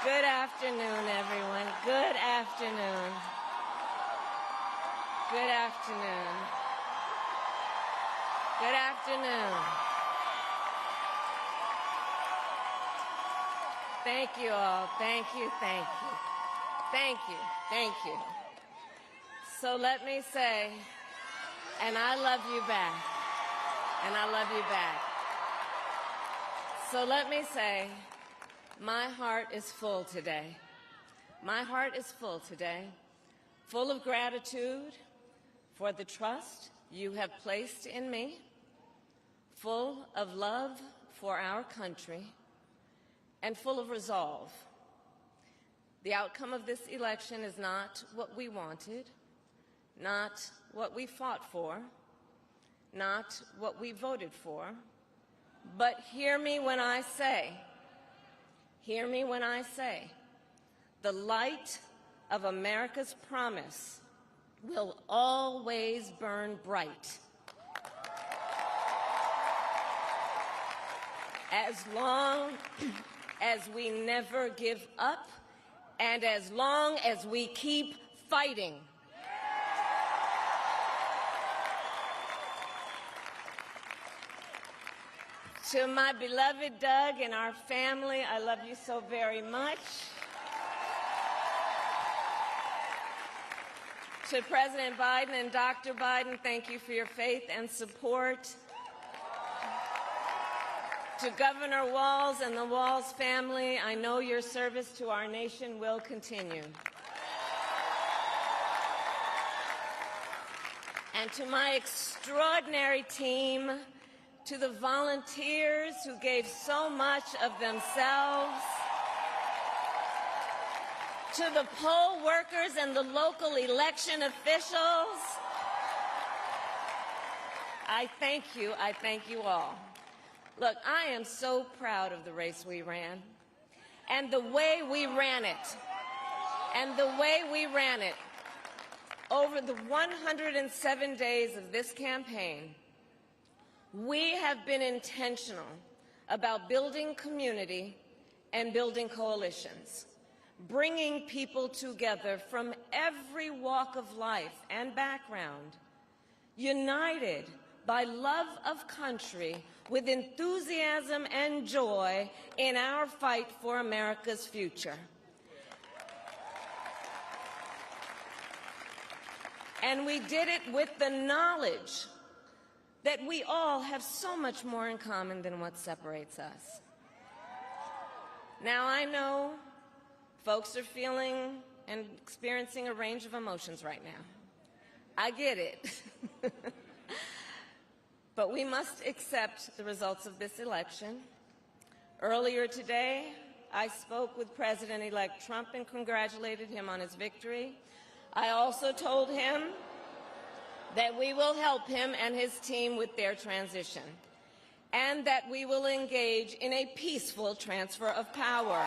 Good afternoon, everyone. Good afternoon. Good afternoon. Good afternoon. Thank you all. Thank you, thank you. Thank you, thank you. So let me say, and I love you back. And I love you back. So let me say, my heart is full today. My heart is full today, full of gratitude for the trust you have placed in me, full of love for our country, and full of resolve. The outcome of this election is not what we wanted, not what we fought for, not what we voted for, but hear me when I say, the light of America's promise will always burn bright. As long as we never give up and as long as we keep fighting. To my beloved Doug and our family, I love you so very much. To President Biden and Dr. Biden, thank you for your faith and support. To Governor Walz and the Walz family, I know your service to our nation will continue. And to my extraordinary team, to the volunteers who gave so much of themselves, to the poll workers and the local election officials, I thank you all. Look, I am so proud of the race we ran, and the way we ran it, over the 107 days of this campaign. We have been intentional about building community and building coalitions, bringing people together from every walk of life and background, united by love of country with enthusiasm and joy in our fight for America's future. And we did it with the knowledge that we all have so much more in common than what separates us. Now, I know folks are feeling and experiencing a range of emotions right now. I get it. But we must accept the results of this election. Earlier today, I spoke with President-elect Trump and congratulated him on his victory. I also told him that we will help him and his team with their transition, and that we will engage in a peaceful transfer of power.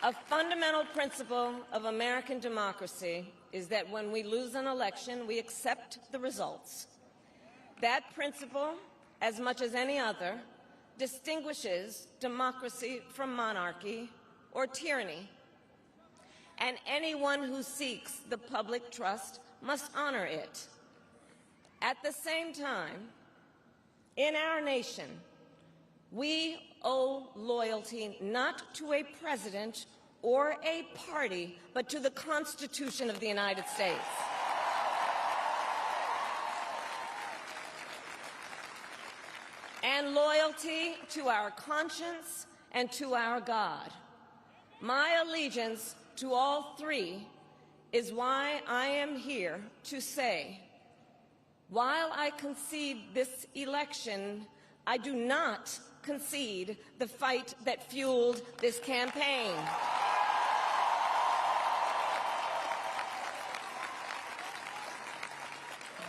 A fundamental principle of American democracy is that when we lose an election, we accept the results. That principle, as much as any other, distinguishes democracy from monarchy or tyranny, and anyone who seeks the public trust must honor it. At the same time, in our nation, we owe loyalty not to a president or a party, but to the Constitution of the United States. And loyalty to our conscience and to our God. My allegiance to all three is why I am here to say, while I concede this election, I do not concede the fight that fueled this campaign.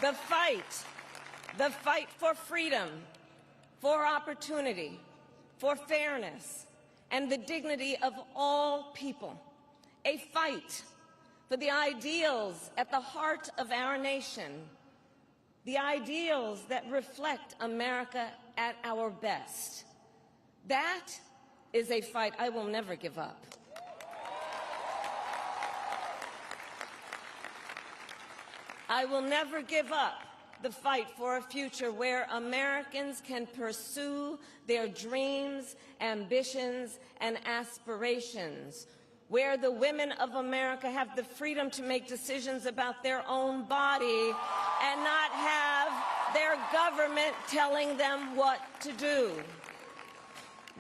The fight for freedom, for opportunity, for fairness, and the dignity of all people, a fight for the ideals at the heart of our nation, the ideals that reflect America at our best. That is a fight I will never give up. I will never give up the fight for a future where Americans can pursue their dreams, ambitions, and aspirations, where the women of America have the freedom to make decisions about their own body and not have their government telling them what to do.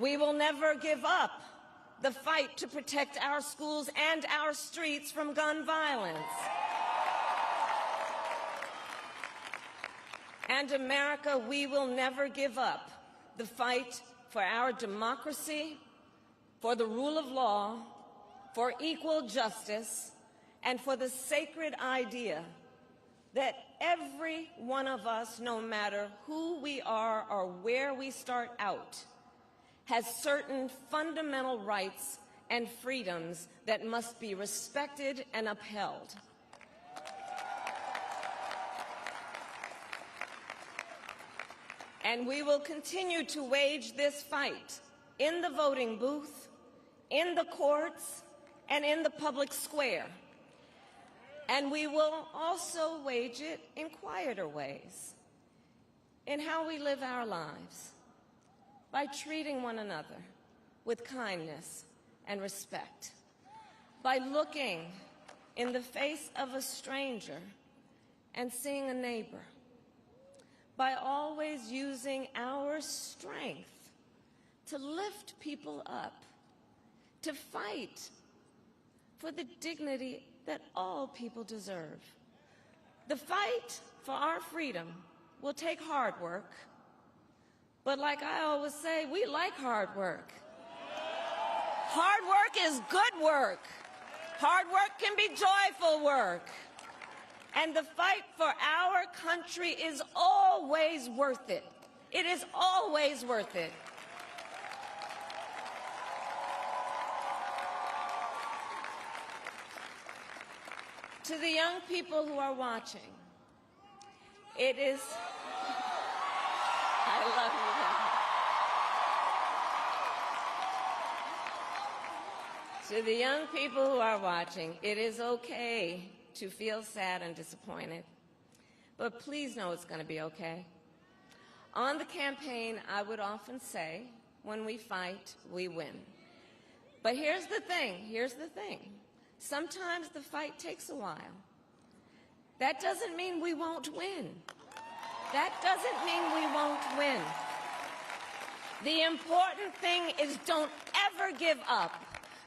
We will never give up the fight to protect our schools and our streets from gun violence. And America, we will never give up the fight for our democracy, for the rule of law, for equal justice, and for the sacred idea that every one of us, no matter who we are or where we start out, has certain fundamental rights and freedoms that must be respected and upheld. And we will continue to wage this fight in the voting booth, in the courts, and in the public square. And we will also wage it in quieter ways, in how we live our lives, by treating one another with kindness and respect, by looking in the face of a stranger and seeing a neighbor, by always using our strength to lift people up, to fight for the dignity that all people deserve. The fight for our freedom will take hard work, but like I always say, we like hard work. Hard work is good work. Hard work can be joyful work. And the fight for our country is always worth it. It is always worth it. To the young people who are watching, it is... I love you. To the young people who are watching, it is okay to feel sad and disappointed, but please know it's going to be okay. On the campaign, I would often say, when we fight, we win. But here's the thing. Sometimes the fight takes a while. That doesn't mean we won't win. That doesn't mean we won't win. The important thing is don't ever give up.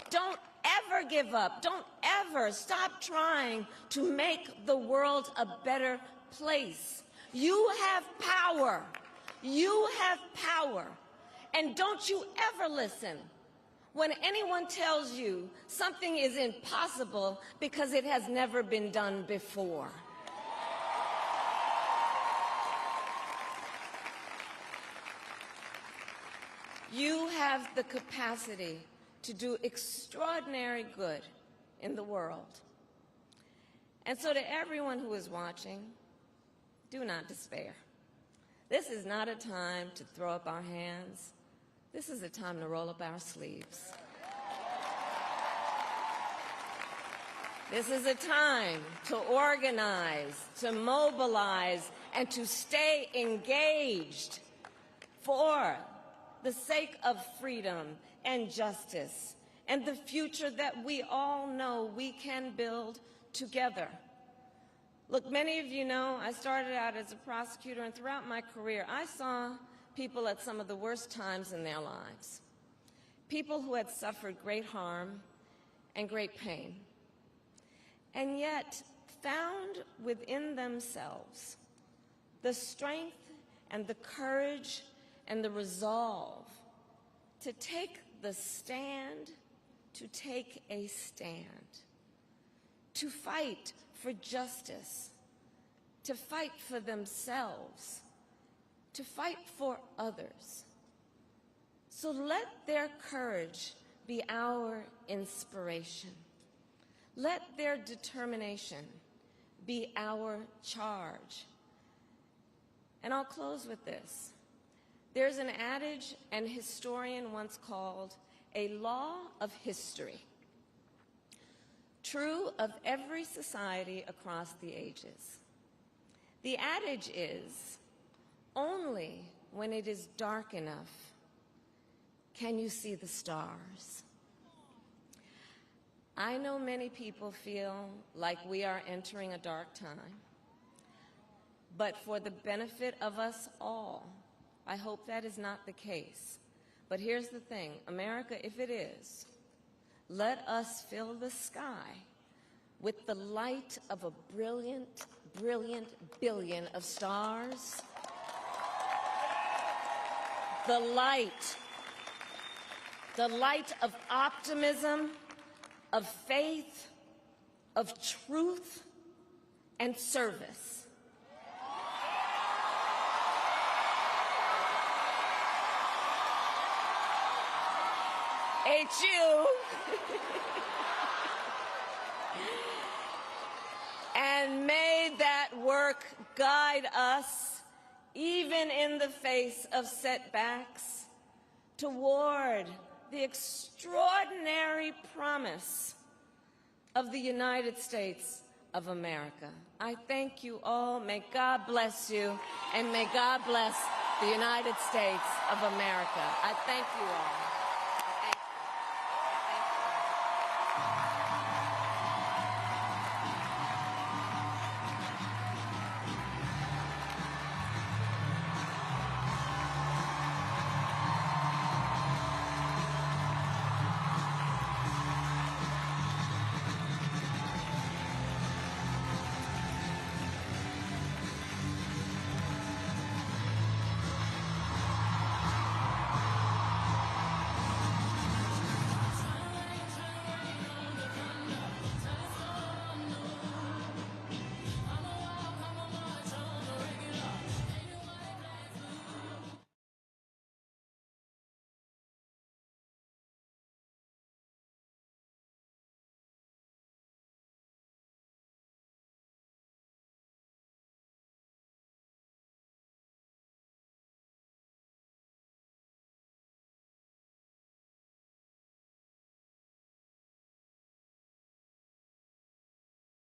Don't ever give up. Don't ever stop trying to make the world a better place. You have power. You have power. And don't you ever listen when anyone tells you something is impossible because it has never been done before. You have the capacity to do extraordinary good in the world. And so to everyone who is watching, do not despair. This is not a time to throw up our hands. This is a time to roll up our sleeves. This is a time to organize, to mobilize, and to stay engaged for the sake of freedom and justice and the future that we all know we can build together. Look, many of you know I started out as a prosecutor, and throughout my career I saw people at some of the worst times in their lives, people who had suffered great harm and great pain, and yet found within themselves the strength and the courage and the resolve to take the stand, to take a stand, to fight for justice, to fight for themselves, to fight for others, So let their courage be our inspiration. Let their determination be our charge. And I'll close with this. There's an adage an historian once called a law of history, true of every society across the ages. The adage is, only when it is dark enough can you see the stars. I know many people feel like we are entering a dark time, but for the benefit of us all, I hope that is not the case. But here's the thing, America, if it is, let us fill the sky with the light of a brilliant, brilliant billion of stars. The light of optimism, of faith, of truth, and service. HU. And may that work guide us, even in the face of setbacks, toward the extraordinary promise of the United States of America. I thank you all. May God bless you, and may God bless the United States of America. I thank you all.